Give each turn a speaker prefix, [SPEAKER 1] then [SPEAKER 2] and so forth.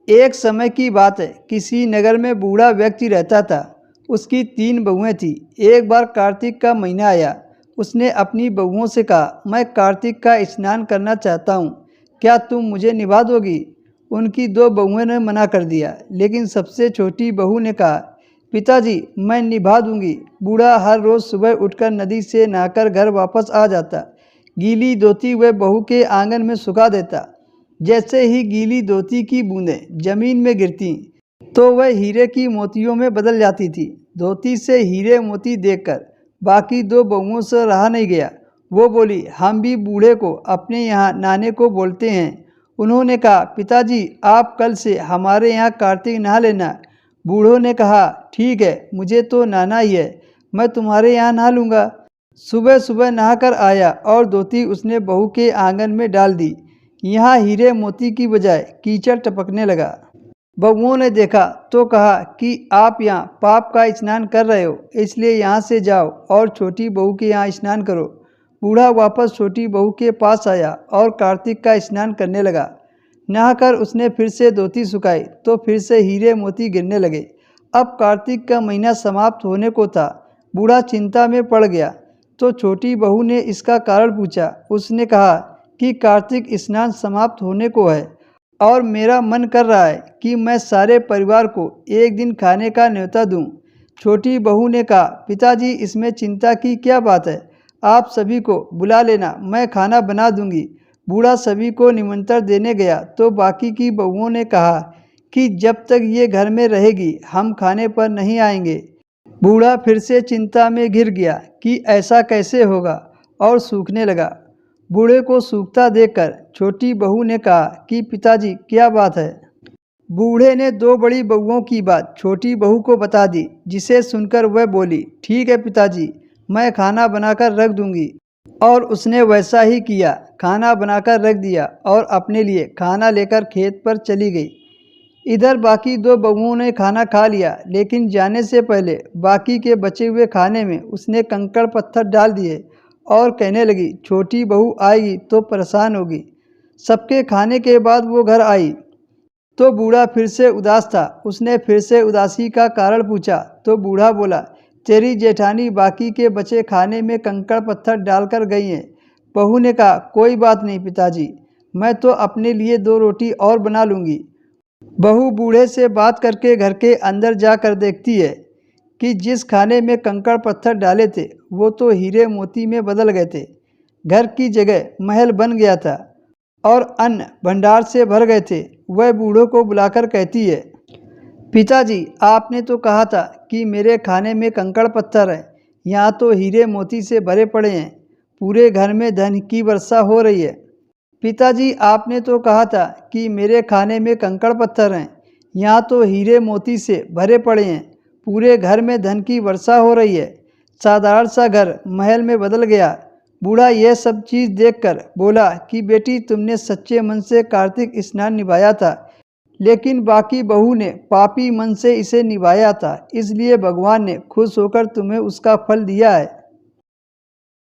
[SPEAKER 1] एक समय की बात है, किसी नगर में बूढ़ा व्यक्ति रहता था। उसकी 3 बहुएं थीं। एक बार कार्तिक का महीना आया। उसने अपनी बहुओं से कहा, मैं कार्तिक का स्नान करना चाहता हूँ, क्या तुम मुझे निभा दोगी? उनकी 2 बहुओं ने मना कर दिया, लेकिन सबसे छोटी बहू ने कहा, पिताजी मैं निभा दूंगी। बूढ़ा हर रोज़ सुबह उठकर नदी से नहाकर घर वापस आ जाता। गीली धोती वह बहू के आंगन में सुखा देता। जैसे ही गीली धोती की बूंदें जमीन में गिरती तो वह हीरे की मोतियों में बदल जाती थी। धोती से हीरे मोती देखकर बाकी 2 बहुओं से रहा नहीं गया। वो बोली, हम भी बूढ़े को अपने यहाँ नहाने को बोलते हैं। उन्होंने कहा, पिताजी आप कल से हमारे यहाँ कार्तिक नहा लेना। बूढ़ों ने कहा, ठीक है, मुझे तो नहाना ही है, मैं तुम्हारे यहाँ नहा लूँगा। सुबह सुबह नहाकर आया और धोती उसने बहू के आंगन में डाल दी। यहाँ हीरे मोती की बजाय कीचड़ टपकने लगा। बहुओं ने देखा तो कहा कि आप यहाँ पाप का स्नान कर रहे हो, इसलिए यहाँ से जाओ और छोटी बहू के यहाँ स्नान करो। बूढ़ा वापस छोटी बहू के पास आया और कार्तिक का स्नान करने लगा। नहाकर उसने फिर से धोती सुखाई तो फिर से हीरे मोती गिरने लगे। अब कार्तिक का महीना समाप्त होने को था। बूढ़ा चिंता में पड़ गया तो छोटी बहू ने इसका कारण पूछा। उसने कहा कि कार्तिक स्नान समाप्त होने को है और मेरा मन कर रहा है कि मैं सारे परिवार को एक दिन खाने का न्योता दूं। छोटी बहू ने कहा, पिताजी इसमें चिंता की क्या बात है, आप सभी को बुला लेना, मैं खाना बना दूंगी। बूढ़ा सभी को निमंत्रण देने गया तो बाकी की बहुओं ने कहा कि जब तक ये घर में रहेगी हम खाने पर नहीं आएंगे। बूढ़ा फिर से चिंता में घिर गया कि ऐसा कैसे होगा और सूखने लगा। बूढ़े को सूखता देखकर छोटी बहू ने कहा कि पिताजी क्या बात है। बूढ़े ने 2 बड़ी बहुओं की बात छोटी बहू को बता दी, जिसे सुनकर वह बोली, ठीक है पिताजी, मैं खाना बनाकर रख दूंगी। और उसने वैसा ही किया। खाना बनाकर रख दिया और अपने लिए खाना लेकर खेत पर चली गई। इधर बाकी 2 बहुओं ने खाना खा लिया, लेकिन जाने से पहले बाकी के बचे हुए खाने में उसने कंकड़ पत्थर डाल दिए और कहने लगी, छोटी बहू आएगी तो परेशान होगी। सबके खाने के बाद वो घर आई तो बूढ़ा फिर से उदास था। उसने फिर से उदासी का कारण पूछा तो बूढ़ा बोला, तेरी जेठानी बाकी के बचे खाने में कंकड़ पत्थर डालकर गई हैं। बहू ने कहा, कोई बात नहीं पिताजी, मैं तो अपने लिए 2 रोटी और बना लूँगी। बहू बूढ़े से बात करके घर के अंदर जाकर देखती है कि जिस खाने में कंकड़ पत्थर डाले थे वो तो हीरे मोती में बदल गए थे। घर की जगह महल बन गया था और अन्न भंडार से भर गए थे। वह बूढ़ों को बुलाकर कहती है, पिताजी आपने तो कहा था कि मेरे खाने में कंकड़ पत्थर है, यहाँ तो हीरे मोती से भरे पड़े हैं, पूरे घर में धन की वर्षा हो रही है। पिताजी आपने तो कहा था कि मेरे खाने में कंकड़ पत्थर हैं, यहाँ तो हीरे मोती से भरे पड़े हैं, पूरे घर में धन की वर्षा हो रही है। साधारण सा घर महल में बदल गया। बूढ़ा यह सब चीज़ देखकर बोला कि बेटी तुमने सच्चे मन से कार्तिक स्नान निभाया था, लेकिन बाकी बहू ने पापी मन से इसे निभाया था, इसलिए भगवान ने खुश होकर तुम्हें उसका फल दिया है।